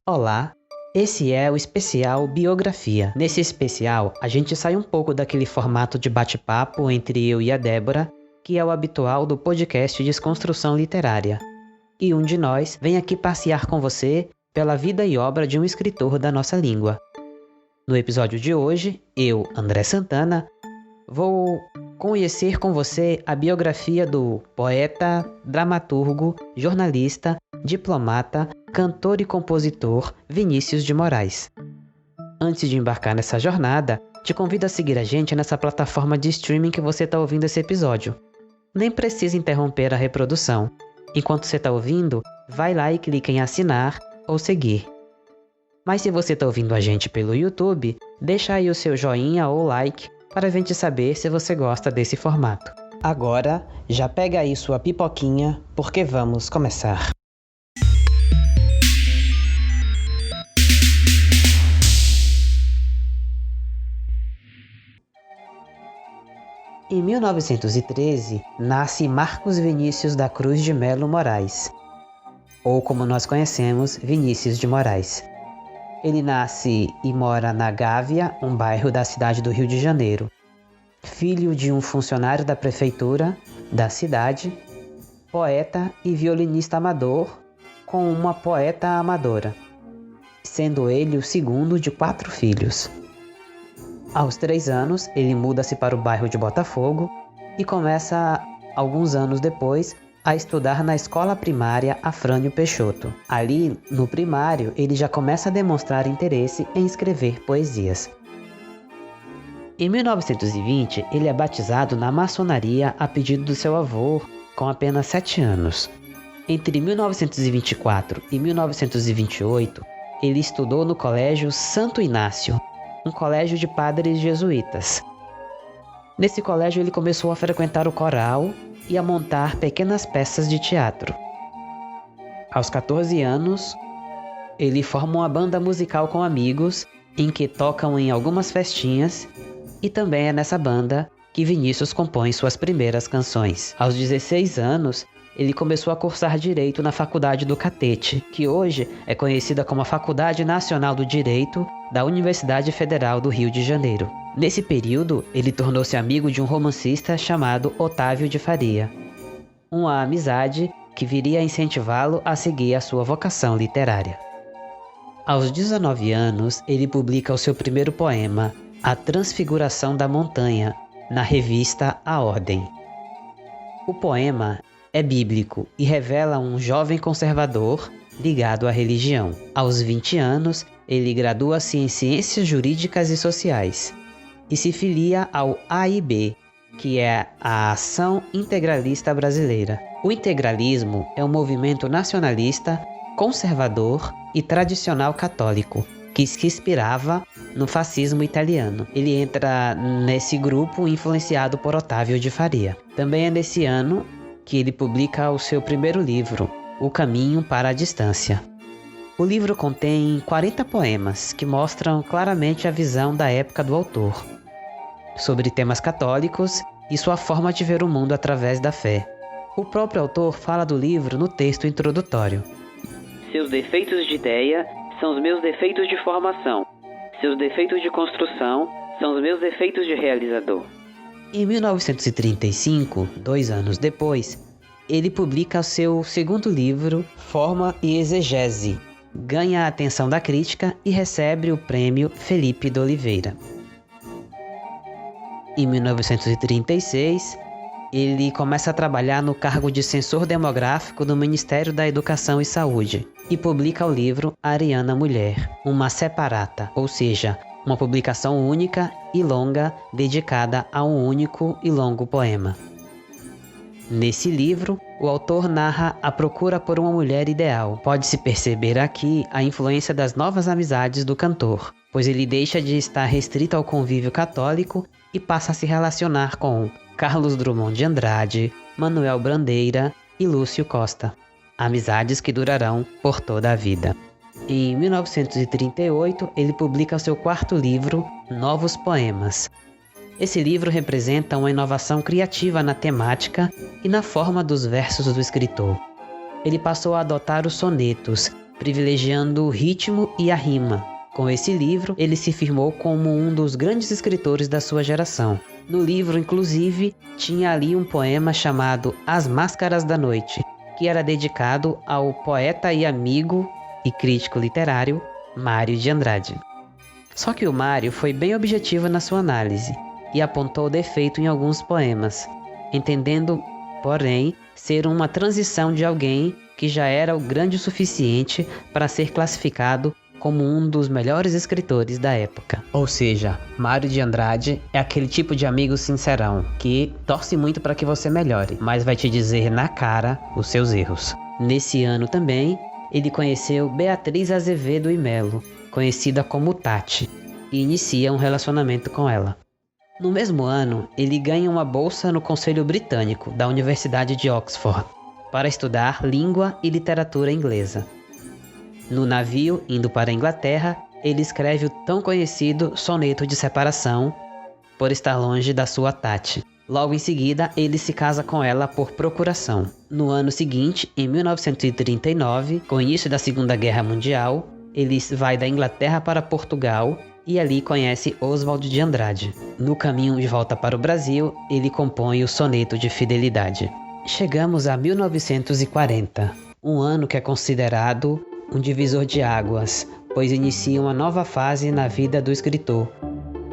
Olá, esse é o especial Biografia. Nesse especial, a gente sai um pouco daquele formato de bate-papo entre eu e a Débora, que é o habitual do podcast Desconstrução Literária. E um de nós vem aqui passear com você pela vida e obra de um escritor da nossa língua. No episódio de hoje, eu, André Santana, vou conhecer com você a biografia do poeta, dramaturgo, jornalista, diplomata, cantor e compositor Vinícius de Moraes. Antes de embarcar nessa jornada, te convido a seguir a gente nessa plataforma de streaming que você está ouvindo esse episódio. Nem precisa interromper a reprodução. Enquanto você está ouvindo, vai lá e clica em assinar ou seguir. Mas se você está ouvindo a gente pelo YouTube, deixa aí o seu joinha ou like para a gente saber se você gosta desse formato. Agora, já pega aí sua pipoquinha, porque vamos começar. Em 1913, nasce Marcos Vinícius da Cruz de Melo Moraes, ou como nós conhecemos, Vinícius de Moraes. Ele nasce e mora na Gávea, um bairro da cidade do Rio de Janeiro. Filho de um funcionário da prefeitura da cidade, poeta e violinista amador, com uma poeta amadora, sendo ele o segundo de 4 filhos. Aos 3 anos, ele muda-se para o bairro de Botafogo e começa, alguns anos depois, a estudar na escola primária Afrânio Peixoto. Ali, no primário, ele já começa a demonstrar interesse em escrever poesias. Em 1920, ele é batizado na maçonaria a pedido do seu avô, com apenas 7 anos. Entre 1924 e 1928, ele estudou no Colégio Santo Inácio, um colégio de padres jesuítas. Nesse colégio ele começou a frequentar o coral e a montar pequenas peças de teatro. Aos 14 anos, ele forma uma banda musical com amigos, em que tocam em algumas festinhas, e também é nessa banda que Vinícius compõe suas primeiras canções. Aos 16 anos, ele começou a cursar Direito na Faculdade do Catete, que hoje é conhecida como a Faculdade Nacional do Direito da Universidade Federal do Rio de Janeiro. Nesse período, ele tornou-se amigo de um romancista chamado Otávio de Faria. Uma amizade que viria a incentivá-lo a seguir a sua vocação literária. Aos 19 anos, ele publica o seu primeiro poema, A Transfiguração da Montanha, na revista A Ordem. O poema é bíblico e revela um jovem conservador ligado à religião. Aos 20 anos, ele gradua-se em Ciências Jurídicas e Sociais e se filia ao AIB, que é a Ação Integralista Brasileira. O integralismo é um movimento nacionalista, conservador e tradicional católico, que se inspirava no fascismo italiano. Ele entra nesse grupo influenciado por Otávio de Faria. Também é nesse ano que ele publica o seu primeiro livro, O Caminho para a Distância. O livro contém 40 poemas que mostram claramente a visão da época do autor, sobre temas católicos e sua forma de ver o mundo através da fé. O próprio autor fala do livro no texto introdutório. Seus defeitos de ideia são os meus defeitos de formação. Seus defeitos de construção são os meus defeitos de realizador. Em 1935, 2 anos depois, ele publica seu segundo livro, Forma e Exegese, ganha a atenção da crítica e recebe o prêmio Felipe de Oliveira. Em 1936, ele começa a trabalhar no cargo de censor demográfico do Ministério da Educação e Saúde e publica o livro Ariana Mulher, uma separata, ou seja, uma publicação única e longa dedicada a um único e longo poema. Nesse livro, o autor narra a procura por uma mulher ideal. Pode-se perceber aqui a influência das novas amizades do cantor, pois ele deixa de estar restrito ao convívio católico e passa a se relacionar com Carlos Drummond de Andrade, Manuel Bandeira e Lúcio Costa. Amizades que durarão por toda a vida. Em 1938, ele publica seu 4º livro, Novos Poemas. Esse livro representa uma inovação criativa na temática e na forma dos versos do escritor. Ele passou a adotar os sonetos, privilegiando o ritmo e a rima. Com esse livro, ele se firmou como um dos grandes escritores da sua geração. No livro, inclusive, tinha ali um poema chamado As Máscaras da Noite, que era dedicado ao poeta e amigo e crítico literário Mário de Andrade. Só que o Mário foi bem objetivo na sua análise e apontou defeito em alguns poemas, entendendo, porém, ser uma transição de alguém que já era o grande o suficiente para ser classificado como um dos melhores escritores da época. Ou seja, Mário de Andrade é aquele tipo de amigo sincerão que torce muito para que você melhore, mas vai te dizer na cara os seus erros. Nesse ano também, ele conheceu Beatriz Azevedo e Melo, conhecida como Tati, e inicia um relacionamento com ela. No mesmo ano, ele ganha uma bolsa no Conselho Britânico da Universidade de Oxford para estudar língua e literatura inglesa. No navio, indo para a Inglaterra, ele escreve o tão conhecido Soneto de Separação, por estar longe da sua Tati. Logo em seguida, ele se casa com ela por procuração. No ano seguinte, em 1939, com o início da Segunda Guerra Mundial, ele vai da Inglaterra para Portugal e ali conhece Oswald de Andrade. No caminho de volta para o Brasil, ele compõe o Soneto de Fidelidade. Chegamos a 1940, um ano que é considerado um divisor de águas, pois inicia uma nova fase na vida do escritor,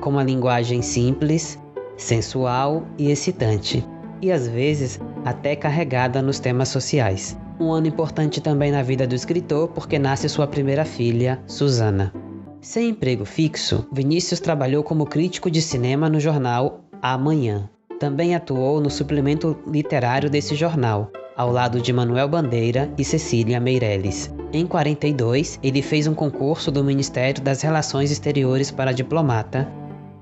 com uma linguagem simples, sensual e excitante, e às vezes até carregada nos temas sociais. Um ano importante também na vida do escritor porque nasce sua primeira filha, Susana. Sem emprego fixo, Vinícius trabalhou como crítico de cinema no jornal Amanhã. Também atuou no suplemento literário desse jornal, ao lado de Manuel Bandeira e Cecília Meirelles. Em 1942, ele fez um concurso do Ministério das Relações Exteriores para diplomata,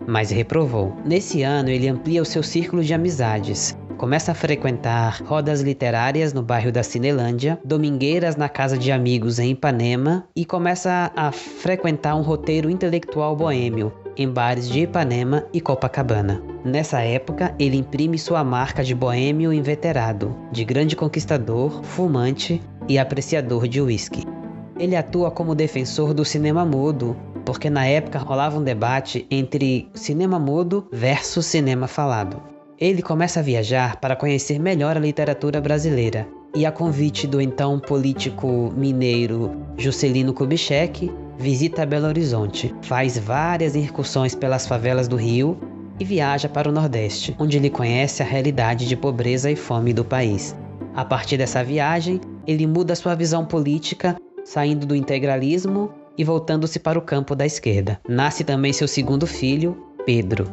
mas reprovou. Nesse ano, ele amplia o seu círculo de amizades. Começa a frequentar rodas literárias no bairro da Cinelândia, domingueiras na casa de amigos em Ipanema e começa a frequentar um roteiro intelectual boêmio em bares de Ipanema e Copacabana. Nessa época, ele imprime sua marca de boêmio inveterado, de grande conquistador, fumante e apreciador de uísque. Ele atua como defensor do cinema mudo, porque na época rolava um debate entre cinema mudo versus cinema falado. Ele começa a viajar para conhecer melhor a literatura brasileira, e a convite do então político mineiro Juscelino Kubitschek, visita Belo Horizonte, faz várias incursões pelas favelas do Rio e viaja para o Nordeste, onde ele conhece a realidade de pobreza e fome do país. A partir dessa viagem, ele muda sua visão política, saindo do integralismo e voltando-se para o campo da esquerda. Nasce também seu segundo filho, Pedro.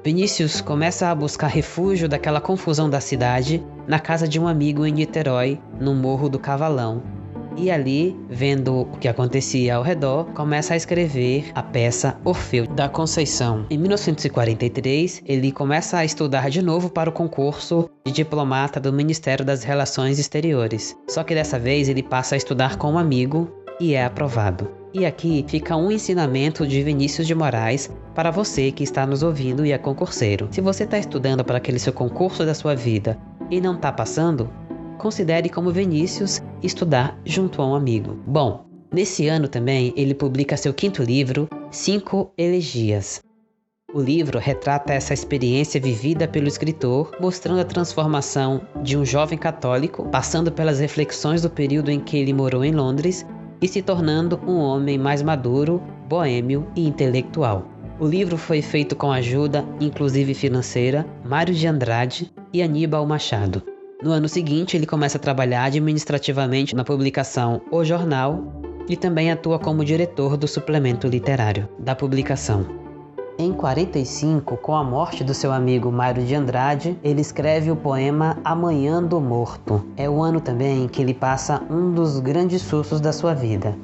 Vinícius começa a buscar refúgio daquela confusão da cidade na casa de um amigo em Niterói, no Morro do Cavalão. E ali, vendo o que acontecia ao redor, começa a escrever a peça Orfeu da Conceição. Em 1943, ele começa a estudar de novo para o concurso de diplomata do Ministério das Relações Exteriores. Só que dessa vez ele passa a estudar com um amigo e é aprovado. E aqui fica um ensinamento de Vinícius de Moraes para você que está nos ouvindo e é concurseiro. Se você está estudando para aquele seu concurso da sua vida e não está passando, considere como Vinícius estudar junto a um amigo. Bom, nesse ano também ele publica seu quinto livro, 5 Elegias. O livro retrata essa experiência vivida pelo escritor, mostrando a transformação de um jovem católico, passando pelas reflexões do período em que ele morou em Londres e se tornando um homem mais maduro, boêmio e intelectual. O livro foi feito com ajuda, inclusive financeira, Mário de Andrade e Aníbal Machado. No ano seguinte, ele começa a trabalhar administrativamente na publicação O Jornal e também atua como diretor do suplemento literário da publicação. Em 1945, com a morte do seu amigo Mário de Andrade, ele escreve o poema Amanhã do Morto. É o ano também que ele passa um dos grandes sustos da sua vida.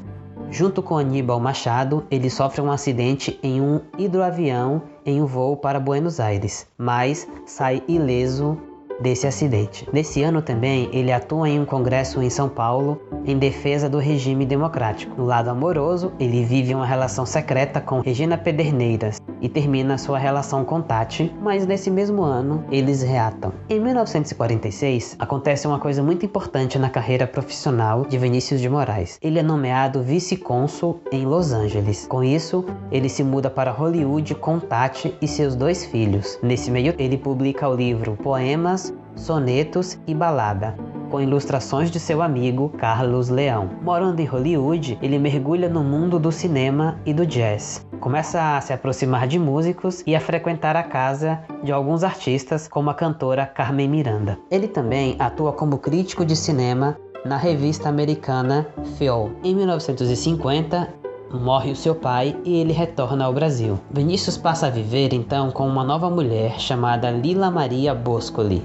Junto com Aníbal Machado, ele sofre um acidente em um hidroavião em um voo para Buenos Aires, mas sai ileso desse acidente. Nesse ano também, ele atua em um congresso em São Paulo em defesa do regime democrático. No lado amoroso, ele vive uma relação secreta com Regina Pederneiras, e termina sua relação com Tati, mas nesse mesmo ano eles reatam. Em 1946, acontece uma coisa muito importante na carreira profissional de Vinícius de Moraes. Ele é nomeado vice-cônsul em Los Angeles. Com isso, ele se muda para Hollywood com Tati e seus 2 filhos. Nesse meio, ele publica o livro Poemas, Sonetos e Balada, com ilustrações de seu amigo Carlos Leão. Morando em Hollywood, ele mergulha no mundo do cinema e do jazz. Começa a se aproximar de músicos e a frequentar a casa de alguns artistas, como a cantora Carmen Miranda. Ele também atua como crítico de cinema na revista americana Feel. Em 1950, morre o seu pai e ele retorna ao Brasil. Vinícius passa a viver então com uma nova mulher chamada Lila Maria Boscoli.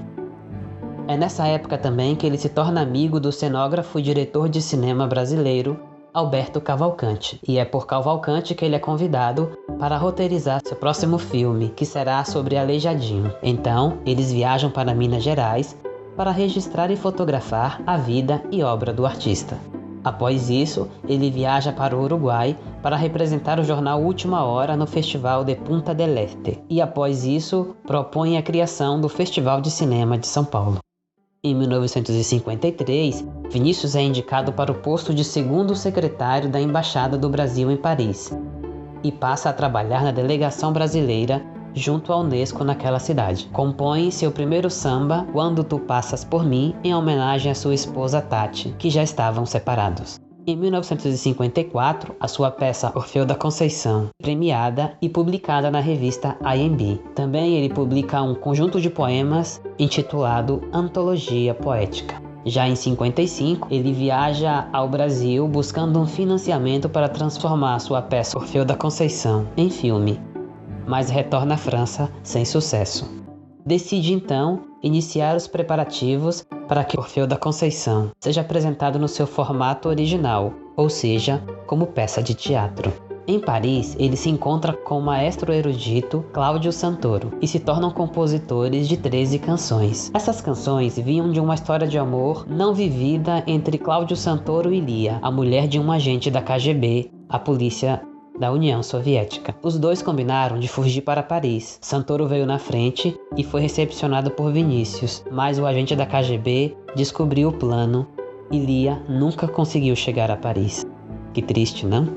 É nessa época também que ele se torna amigo do cenógrafo e diretor de cinema brasileiro Alberto Cavalcante. E é por Cavalcante que ele é convidado para roteirizar seu próximo filme, que será sobre Aleijadinho. Então, eles viajam para Minas Gerais para registrar e fotografar a vida e obra do artista. Após isso, ele viaja para o Uruguai para representar o jornal Última Hora no Festival de Punta del Este. E após isso, propõe a criação do Festival de Cinema de São Paulo. Em 1953, Vinícius é indicado para o posto de segundo secretário da Embaixada do Brasil em Paris e passa a trabalhar na delegação brasileira junto à Unesco naquela cidade. Compõe seu primeiro samba, Quando Tu Passas Por Mim, em homenagem à sua esposa Tati, que já estavam separados. Em 1954, a sua peça Orfeu da Conceição, premiada e publicada na revista IMB. Também ele publica um conjunto de poemas intitulado Antologia Poética. Já em 55, ele viaja ao Brasil buscando um financiamento para transformar sua peça Orfeu da Conceição em filme, mas retorna à França sem sucesso. Decide então iniciar os preparativos para que Orfeu da Conceição seja apresentado no seu formato original, ou seja, como peça de teatro. Em Paris, ele se encontra com o maestro erudito Cláudio Santoro e se tornam compositores de 13 canções. Essas canções vinham de uma história de amor não vivida entre Cláudio Santoro e Lia, a mulher de um agente da KGB, a polícia da União Soviética. Os dois combinaram de fugir para Paris. Santoro veio na frente e foi recepcionado por Vinícius, mas o agente da KGB descobriu o plano e Lia nunca conseguiu chegar a Paris. Que triste, não?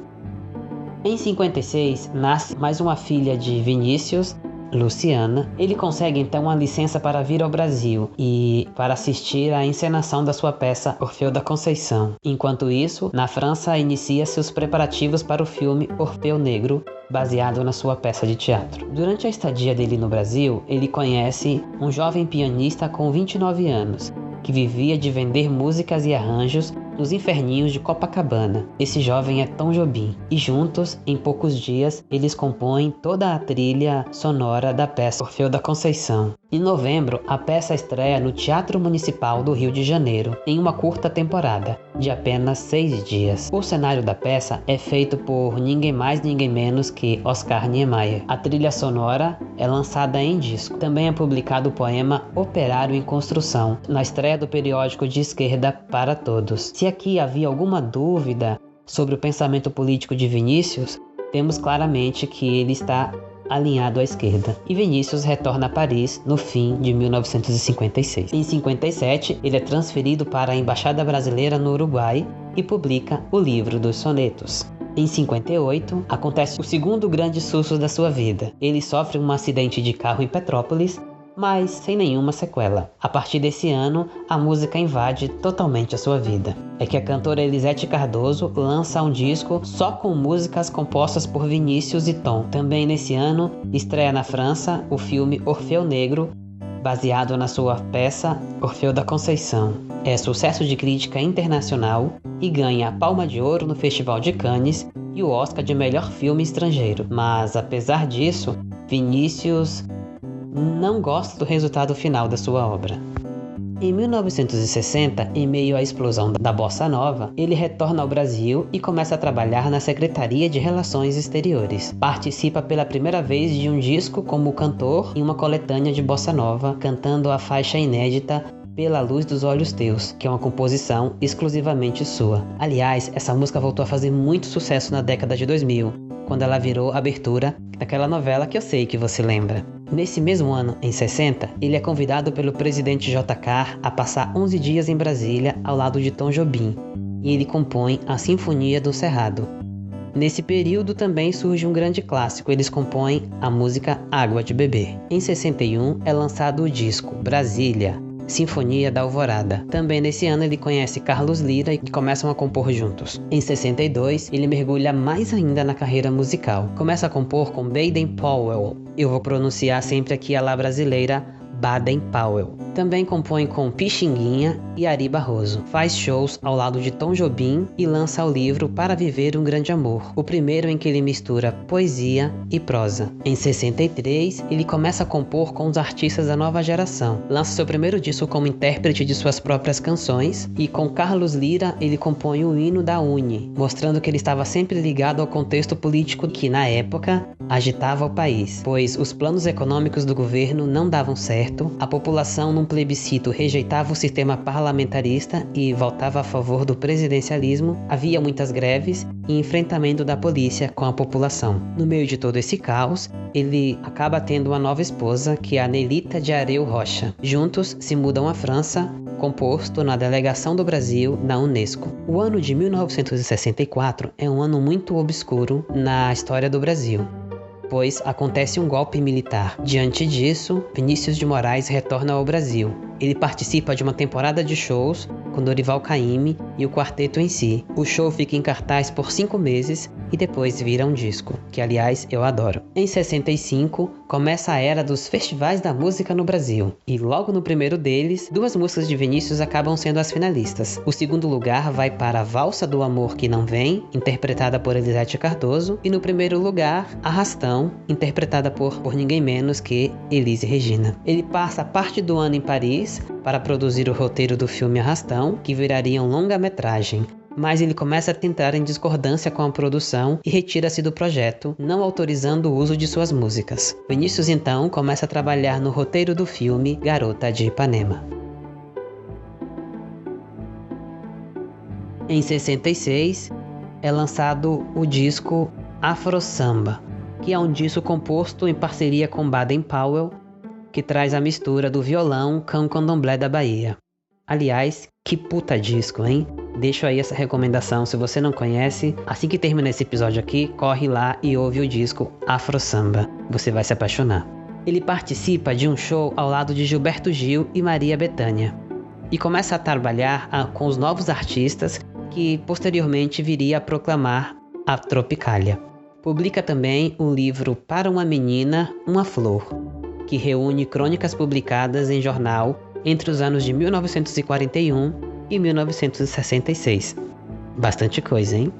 Em 56, nasce mais uma filha de Vinícius, Luciana. Ele consegue então uma licença para vir ao Brasil e para assistir à encenação da sua peça Orfeu da Conceição. Enquanto isso, na França inicia-se os preparativos para o filme Orfeu Negro, baseado na sua peça de teatro. Durante a estadia dele no Brasil, ele conhece um jovem pianista com 29 anos, que vivia de vender músicas e arranjos nos inferninhos de Copacabana. Esse jovem é Tom Jobim, e juntos, em poucos dias, eles compõem toda a trilha sonora da peça Orfeu da Conceição. Em novembro, a peça estreia no Teatro Municipal do Rio de Janeiro, em uma curta temporada, de apenas 6 dias. O cenário da peça é feito por ninguém mais, ninguém menos que Oscar Niemeyer. A trilha sonora é lançada em disco. Também é publicado o poema Operário em Construção, na estreia do periódico de esquerda Para Todos. Se aqui havia alguma dúvida sobre o pensamento político de Vinícius, temos claramente que ele está alinhado à esquerda. E Vinícius retorna a Paris no fim de 1956. Em 57, ele é transferido para a Embaixada Brasileira no Uruguai e publica o livro dos sonetos. Em 58, acontece o segundo grande susto da sua vida. Ele sofre um acidente de carro em Petrópolis, mas sem nenhuma sequela. A partir desse ano, a música invade totalmente a sua vida. É que a cantora Elisete Cardoso lança um disco só com músicas compostas por Vinícius e Tom. Também nesse ano, estreia na França o filme Orfeu Negro, baseado na sua peça Orfeu da Conceição. É sucesso de crítica internacional e ganha a Palma de Ouro no Festival de Cannes e o Oscar de melhor filme estrangeiro. Mas, apesar disso, Vinícius não gosta do resultado final da sua obra. Em 1960, em meio à explosão da Bossa Nova, ele retorna ao Brasil e começa a trabalhar na Secretaria de Relações Exteriores. Participa pela primeira vez de um disco como cantor em uma coletânea de Bossa Nova, cantando a faixa inédita Pela Luz dos Olhos Teus, que é uma composição exclusivamente sua. Aliás, essa música voltou a fazer muito sucesso na década de 2000, quando ela virou abertura daquela novela que eu sei que você lembra. Nesse mesmo ano, em 60, ele é convidado pelo presidente JK a passar 11 dias em Brasília ao lado de Tom Jobim, e ele compõe a Sinfonia do Cerrado. Nesse período também surge um grande clássico, eles compõem a música Água de Beber. Em 61 é lançado o disco Brasília, Sinfonia da Alvorada. Também nesse ano ele conhece Carlos Lyra e começam a compor juntos. Em 62 ele mergulha mais ainda na carreira musical. Começa a compor com Baden Powell. Eu vou pronunciar sempre aqui a lá brasileira Baden Powell. Também compõe com Pixinguinha e Ari Barroso. Faz shows ao lado de Tom Jobim e lança o livro Para Viver um Grande Amor, o primeiro em que ele mistura poesia e prosa. Em 63, ele começa a compor com os artistas da nova geração. Lança seu primeiro disco como intérprete de suas próprias canções e com Carlos Lyra ele compõe o hino da UNE, mostrando que ele estava sempre ligado ao contexto político que, na época, agitava o país, pois os planos econômicos do governo não davam certo, a população num plebiscito rejeitava o sistema parlamentarista e voltava a favor do presidencialismo, havia muitas greves e enfrentamento da polícia com a população. No meio de todo esse caos, ele acaba tendo uma nova esposa, que é a Nelita de Areu Rocha. Juntos se mudam à França, composto na delegação do Brasil na Unesco. O ano de 1964 é um ano muito obscuro na história do Brasil, pois acontece um golpe militar. Diante disso, Vinícius de Moraes retorna ao Brasil. Ele participa de uma temporada de shows com Dorival Caymmi e o quarteto em si. O show fica em cartaz por 5 meses e depois vira um disco, que aliás eu adoro. Em 65, começa a era dos festivais da música no Brasil, e logo no primeiro deles, 2 músicas de Vinícius acabam sendo as finalistas. O segundo lugar vai para a Valsa do Amor Que Não Vem, interpretada por Elisete Cardoso, e no primeiro lugar, Arrastão, interpretada por ninguém menos que Elis Regina. Ele passa parte do ano em Paris para produzir o roteiro do filme Arrastão, que viraria um longa-metragem. Mas ele começa a tentar em discordância com a produção e retira-se do projeto, não autorizando o uso de suas músicas. Vinícius então começa a trabalhar no roteiro do filme Garota de Ipanema. Em 66 é lançado o disco Afro Samba, que é um disco composto em parceria com Baden Powell, que traz a mistura do violão com o candomblé da Bahia. Aliás, que puta disco, hein? Deixo aí essa recomendação, se você não conhece, assim que terminar esse episódio aqui, corre lá e ouve o disco Afro Samba. Você vai se apaixonar. Ele participa de um show ao lado de Gilberto Gil e Maria Bethânia, e começa a trabalhar com os novos artistas que posteriormente viria a proclamar a Tropicália. Publica também o livro Para uma Menina, uma Flor, que reúne crônicas publicadas em jornal entre os anos de 1941 e 1966. Bastante coisa, hein?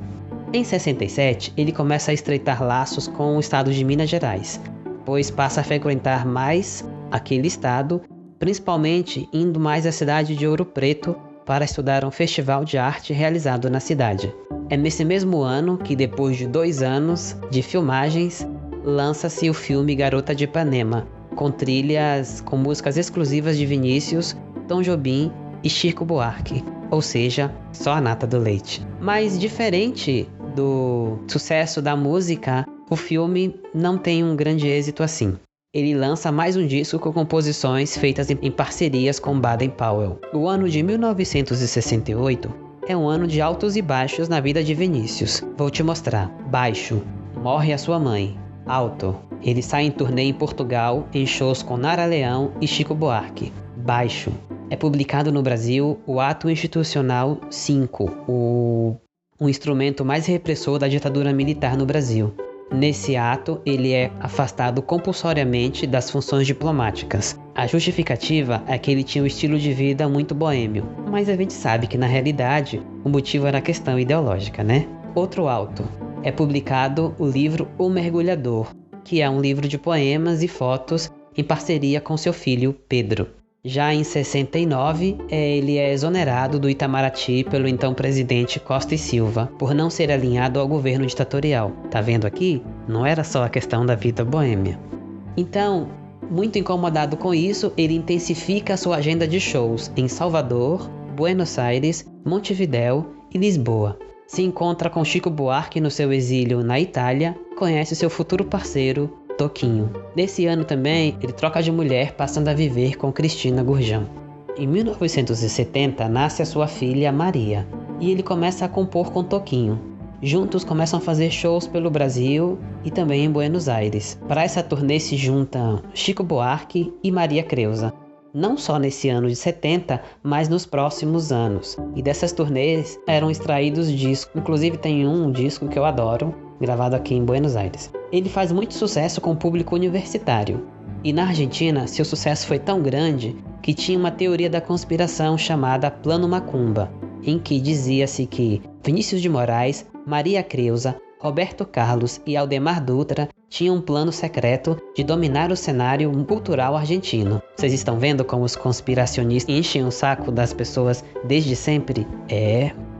Em 67, ele começa a estreitar laços com o estado de Minas Gerais, pois passa a frequentar mais aquele estado, principalmente indo mais à cidade de Ouro Preto para estudar um festival de arte realizado na cidade. É nesse mesmo ano que, depois de 2 anos de filmagens, lança-se o filme Garota de Ipanema, com músicas exclusivas de Vinícius, Tom Jobim e Chico Buarque, ou seja, só a nata do leite. Mas diferente do sucesso da música, o filme não tem um grande êxito assim. Ele lança mais um disco com composições feitas em parcerias com Baden Powell. O ano de 1968 é um ano de altos e baixos na vida de Vinícius. Vou te mostrar. Baixo, morre a sua mãe. Alto, ele sai em turnê em Portugal, em shows com Nara Leão e Chico Buarque. Baixo, é publicado no Brasil o Ato Institucional 5, um instrumento mais repressor da ditadura militar no Brasil. Nesse ato, ele é afastado compulsoriamente das funções diplomáticas. A justificativa é que ele tinha um estilo de vida muito boêmio, mas a gente sabe que na realidade o motivo era a questão ideológica, né? Outro alto, é publicado o livro O Mergulhador, que é um livro de poemas e fotos em parceria com seu filho Pedro. Já em 69, ele é exonerado do Itamaraty pelo então presidente Costa e Silva, por não ser alinhado ao governo ditatorial. Tá vendo aqui? Não era só a questão da vida boêmia. Então, Muito incomodado com isso, ele intensifica sua agenda de shows em Salvador, Buenos Aires, Montevidéu e Lisboa. Se encontra com Chico Buarque no seu exílio na Itália, conhece seu futuro parceiro, Toquinho. Nesse ano também, ele troca de mulher, passando a viver com Cristina Gurjão. Em 1970, nasce a sua filha Maria, e ele começa a compor com Toquinho. Juntos começam a fazer shows pelo Brasil e também em Buenos Aires. Para essa turnê se juntam Chico Buarque e Maria Creuza. Não só nesse ano de 70, mas nos próximos anos. E dessas turnês eram extraídos discos, inclusive tem um disco que eu adoro, gravado aqui em Buenos Aires. Ele faz muito sucesso com o público universitário. E na Argentina, seu sucesso foi tão grande que tinha uma teoria da conspiração chamada Plano Macumba, em que dizia-se que Vinícius de Moraes, Maria Creuza, Roberto Carlos e Aldemar Dutra tinham um plano secreto de dominar o cenário cultural argentino. Vocês estão vendo como os conspiracionistas enchem o saco das pessoas desde sempre?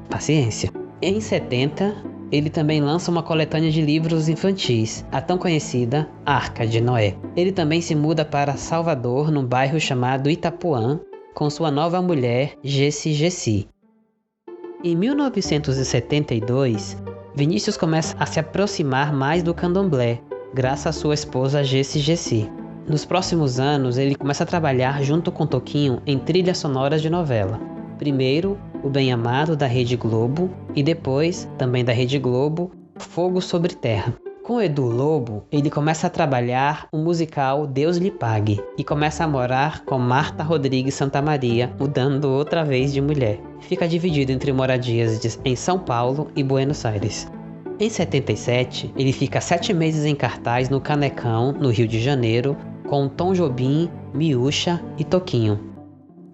Paciência. Em 70, ele também lança uma coletânea de livros infantis, a tão conhecida Arca de Noé. Ele também se muda para Salvador, num bairro chamado Itapuã, com sua nova mulher, Gessi. Em 1972, Vinícius começa a se aproximar mais do candomblé, graças à sua esposa Gessi. Nos próximos anos, ele começa a trabalhar junto com Toquinho em trilhas sonoras de novela. Primeiro, O Bem Amado, da Rede Globo, e depois, também da Rede Globo, Fogo sobre Terra. Com Edu Lobo, ele começa a trabalhar o musical Deus lhe pague, e começa a morar com Marta Rodrigues Santamaria, mudando outra vez de mulher. Fica dividido entre moradias em São Paulo e Buenos Aires. Em 77, ele fica 7 meses em cartaz no Canecão, no Rio de Janeiro, com Tom Jobim, Miúcha e Toquinho.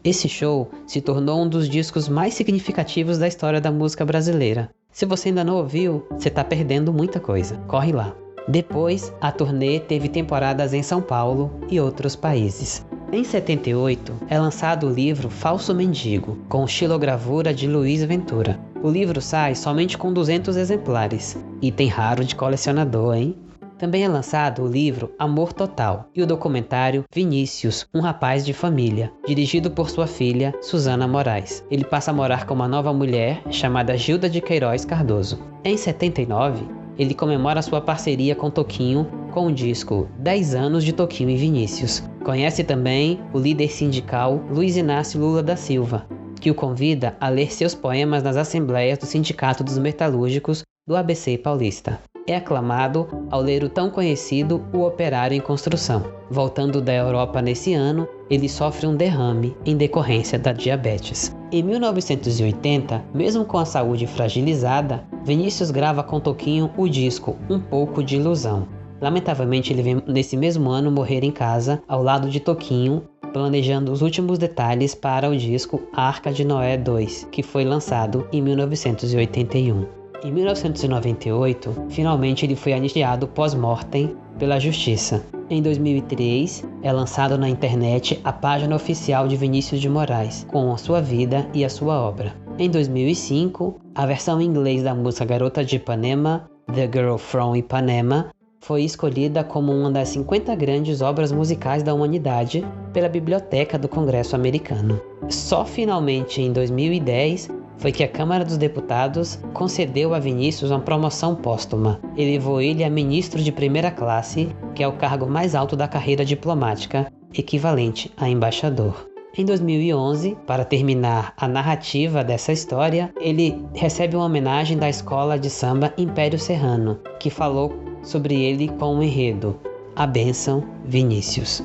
Esse show se tornou um dos discos mais significativos da história da música brasileira. Se você ainda não ouviu, você está perdendo muita coisa. Corre lá. Depois, a turnê teve temporadas em São Paulo e outros países. Em 78, é lançado o livro Falso Mendigo, com xilogravura de Luiz Ventura. O livro sai somente com 200 exemplares. Item raro de colecionador, hein? Também é lançado o livro Amor Total e o documentário Vinícius, um rapaz de família, dirigido por sua filha, Suzana Moraes. Ele passa a morar com uma nova mulher chamada Gilda de Queiroz Cardoso. Em 79, ele comemora sua parceria com Toquinho com o disco 10 anos de Toquinho e Vinícius. Conhece também o líder sindical Luiz Inácio Lula da Silva, que o convida a ler seus poemas nas assembleias do Sindicato dos Metalúrgicos do ABC Paulista. É aclamado ao ler o tão conhecido O Operário em Construção. Voltando da Europa nesse ano, ele sofre um derrame em decorrência da diabetes. Em 1980, mesmo com a saúde fragilizada, Vinícius grava com Toquinho o disco Um Pouco de Ilusão. Lamentavelmente, ele vem nesse mesmo ano morrer em casa, ao lado de Toquinho, planejando os últimos detalhes para o disco Arca de Noé 2, que foi lançado em 1981. Em 1998, finalmente ele foi anistiado pós-mortem pela Justiça. Em 2003, é lançado na internet a página oficial de Vinícius de Moraes, com a sua vida e a sua obra. Em 2005, a versão em inglês da música Garota de Ipanema, The Girl from Ipanema, foi escolhida como uma das 50 grandes obras musicais da humanidade pela Biblioteca do Congresso Americano. Só finalmente em 2010 foi que a Câmara dos Deputados concedeu a Vinícius uma promoção póstuma. Elevou ele a ministro de primeira classe, que é o cargo mais alto da carreira diplomática, equivalente a embaixador. Em 2011, para terminar a narrativa dessa história, ele recebe uma homenagem da escola de samba Império Serrano, que falou sobre ele com um enredo: A Bênção, Vinícius.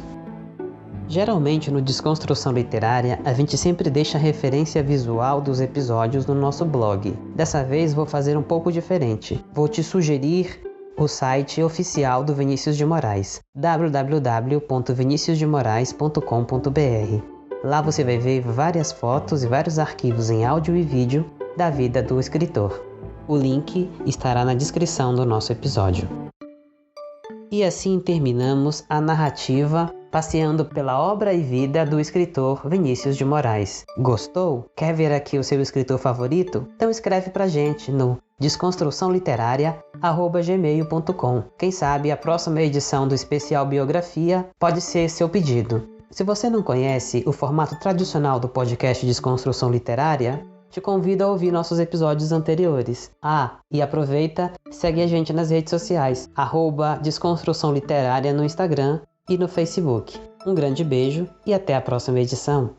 Geralmente no Desconstrução Literária, a gente sempre deixa a referência visual dos episódios no nosso blog. Dessa vez vou fazer um pouco diferente. Vou te sugerir o site oficial do Vinícius de Moraes, www.viniciusdemorais.com.br. Lá você vai ver várias fotos e vários arquivos em áudio e vídeo da vida do escritor. O link estará na descrição do nosso episódio. E assim terminamos a narrativa passeando pela obra e vida do escritor Vinícius de Moraes. Gostou? Quer ver aqui o seu escritor favorito? Então escreve pra gente no desconstruçãoliterária@gmail.com. Quem sabe a próxima edição do especial Biografia pode ser seu pedido. Se você não conhece o formato tradicional do podcast Desconstrução Literária, te convido a ouvir nossos episódios anteriores. E aproveita, segue a gente nas redes sociais, @Desconstrução Literária no Instagram e no Facebook. Um grande beijo e até a próxima edição.